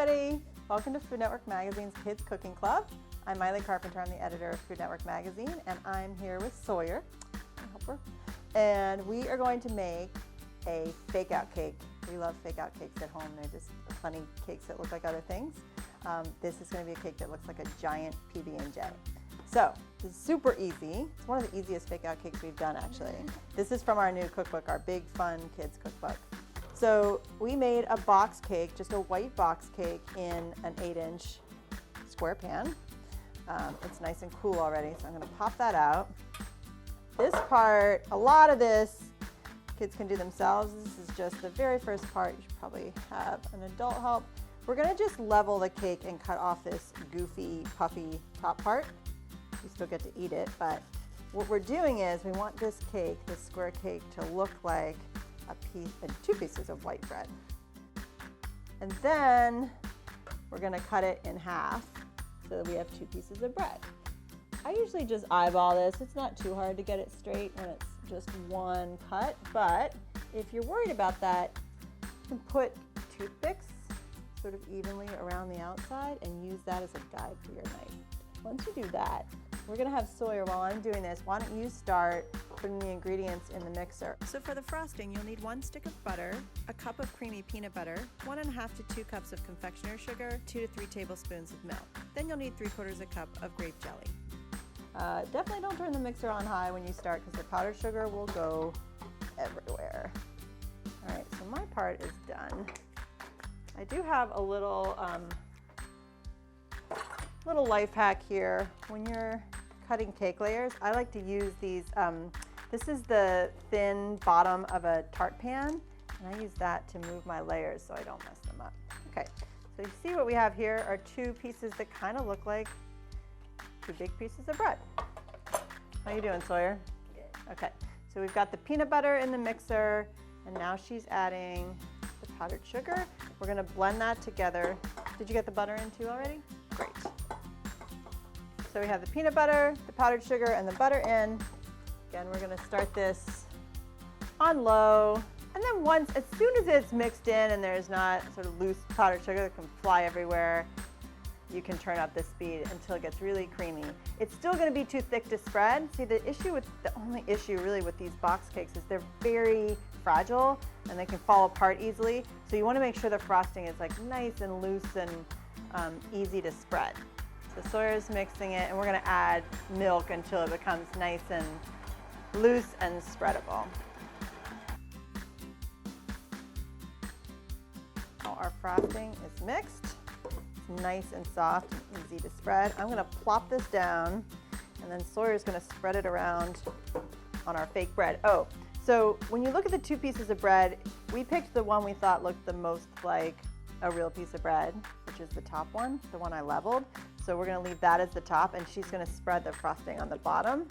everybody! Welcome to Food Network Magazine's Kids Cooking Club. I'm Miley Carpenter, I'm the editor of Food Network Magazine, and I'm here with Sawyer, my helper, and we are going to make a fake-out cake. We love fake-out cakes at home. They're just funny cakes that look like other things. This is going to be a cake that looks like a giant PB&J. So, this is super easy. It's one of the easiest fake-out cakes we've done, actually. This is from our new cookbook, our Big Fun Kids Cookbook. So, we made a box cake, just a white box cake in an 8-inch square pan. It's nice and cool already, so I'm going to pop that out. This part, a lot of this, kids can do themselves. This is just the very first part. You should probably have an adult help. We're going to just level the cake and cut off this goofy, puffy top part. You still get to eat it, but what we're doing is we want this cake, this square cake, to look like two pieces of white bread. And then we're going to cut it in half so that we have 2 pieces of bread. I usually just eyeball this. It's not too hard to get it straight when it's just one cut, but if you're worried about that, you can put toothpicks sort of evenly around the outside and use that as a guide for your knife. Once you do that, we're going to have Sawyer, while I'm doing this, why don't you start putting the ingredients in the mixer. So for the frosting, you'll need 1 stick of butter, a cup of creamy peanut butter, 1.5 to 2 cups of confectioner's sugar, 2 to 3 tablespoons of milk. Then you'll need 3/4 a cup of grape jelly. Definitely don't turn the mixer on high when you start because the powdered sugar will go everywhere. All right, so my part is done. I do have a little life hack here. When you're cutting cake layers, I like to use these. This is the thin bottom of a tart pan, and I use that to move my layers so I don't mess them up. Okay, so you see what we have here are 2 pieces that kind of look like 2 big pieces of bread. How you doing, Sawyer? Good. Okay, so we've got the peanut butter in the mixer, and now she's adding the powdered sugar. We're gonna blend that together. Did you get the butter in too already? Great. So we have the peanut butter, the powdered sugar, and the butter in. Again, we're gonna start this on low, and then as soon as it's mixed in and there's not sort of loose powdered sugar that can fly everywhere, you can turn up the speed until it gets really creamy. It's still going to be too thick to spread. See, the only issue really with these box cakes is they're very fragile and they can fall apart easily. So you want to make sure the frosting is like nice and loose and easy to spread. So Sawyer's mixing it, and we're going to add milk until it becomes nice and loose and spreadable. Now our frosting is mixed. Nice and soft and easy to spread. I'm going to plop this down, and then Sawyer's going to spread it around on our fake bread. Oh, so when you look at the 2 pieces of bread, we picked the one we thought looked the most like a real piece of bread, which is the top one, the one I leveled. So we're going to leave that as the top, and she's going to spread the frosting on the bottom.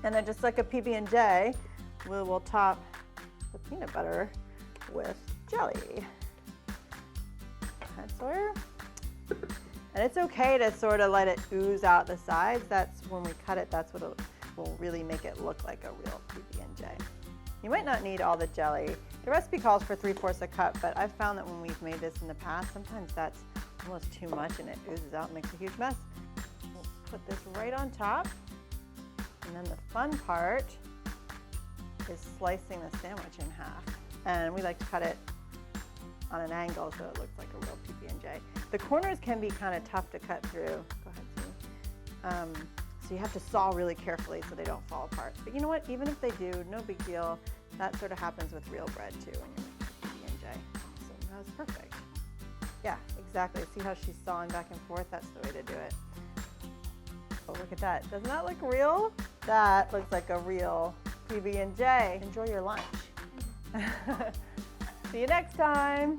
And then just like a PB&J, we'll top the peanut butter with jelly. Go ahead, Sawyer. And it's okay to sort of let it ooze out the sides. That's when we cut it, that's what will really make it look like a real PB&J. You might not need all the jelly. The recipe calls for 3/4 a cup, but I've found that when we've made this in the past, sometimes that's almost too much and it oozes out and makes a huge mess. We'll put this right on top. And then the fun part is slicing the sandwich in half. And we like to cut it on an angle so it looks like a real PB&J. The corners can be kind of tough to cut through. Go ahead, Sue. So you have to saw really carefully so they don't fall apart. But you know what? Even if they do, no big deal. That sort of happens with real bread too when you're making PB&J. So that was perfect. Yeah, exactly. See how she's sawing back and forth? That's the way to do it. Oh, look at that. Doesn't that look real? That looks like a real PB&J. Enjoy your lunch. See you next time.